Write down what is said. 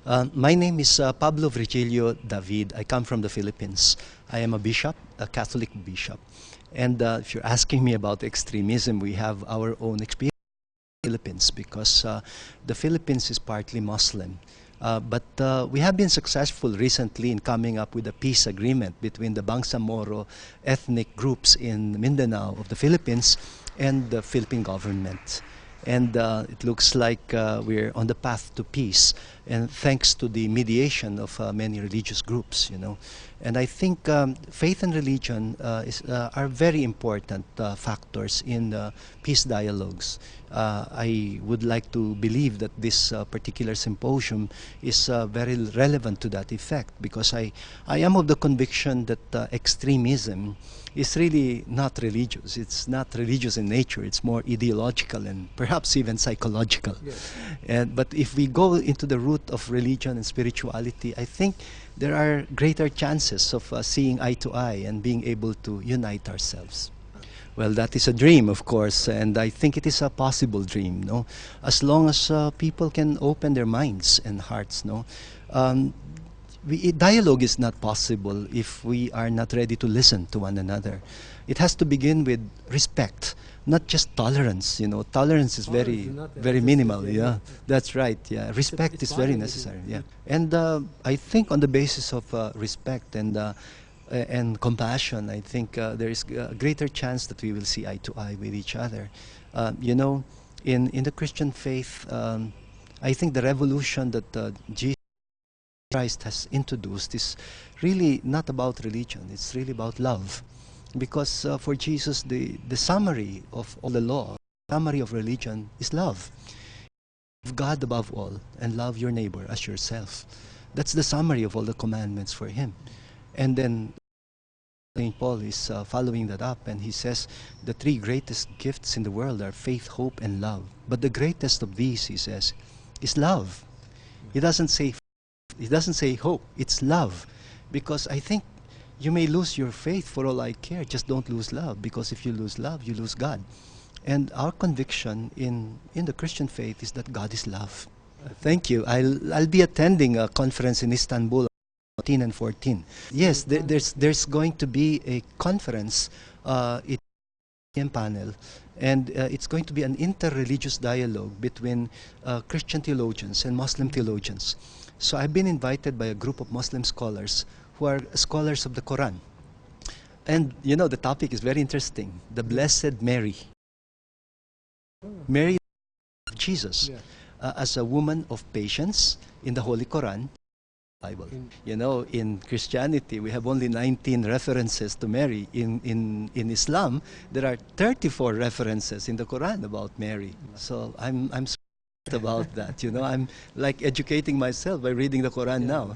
My name is Pablo Virgilio David. I come from the Philippines. I am a bishop, a Catholic bishop. And if you're asking me about extremism, we have our own experience in the Philippines because the Philippines is partly Muslim. But we have been successful recently in coming up with a peace agreement between the Bangsamoro ethnic groups in Mindanao of the Philippines and the Philippine government. And it looks like we're on the path to peace, and thanks to the mediation of many religious groups, And I think faith and religion are very important factors in peace dialogues. I would like to believe that this particular symposium is very relevant to that effect, because I am of the conviction that extremism is really not religious. It's not religious in nature. It's more ideological and perhaps even psychological. Yes. But if we go into the root of religion and spirituality, I think there are greater chances of seeing eye to eye and being able to unite ourselves. Well, that is a dream, of course, and I think it is a possible dream, no? As long as people can open their minds and hearts, no? Dialogue is not possible if we are not ready to listen to one another. It has to begin with respect, not just tolerance. Tolerance is very minimal. Yeah, that's right. Yeah, respect is very necessary. Yeah, and I think on the basis of respect and compassion, I think there is a greater chance that we will see eye to eye with each other. In the Christian faith, I think the revolution that Jesus Christ has introduced is really not about religion. It's really about love, because for Jesus the summary of all the law, summary of religion is love. Love God above all and love your neighbor as yourself. That's the summary of all the commandments for him. And then St. Paul is following that up, and he says the three greatest gifts in the world are faith, hope, and love. But the greatest of these, he says, is love. He doesn't say hope, it's love. Because I think you may lose your faith for all I care, just don't lose love, because if you lose love, you lose God. And our conviction in the Christian faith is that God is love. Thank you. I'll be attending a conference in Istanbul, 13 and 14. Yes, there's going to be a conference, panel, and it's going to be an interreligious dialogue between Christian theologians and Muslim theologians. So I've been invited by a group of Muslim scholars who are scholars of the Quran. And the topic is very interesting. The Blessed Mary. Mary is Jesus, as a woman of patience in the Holy Quran. Bible. In Christianity, we have only 19 references to Mary. In Islam, there are 34 references in the Quran about Mary. So I'm about that. I'm like educating myself by reading the Quran now.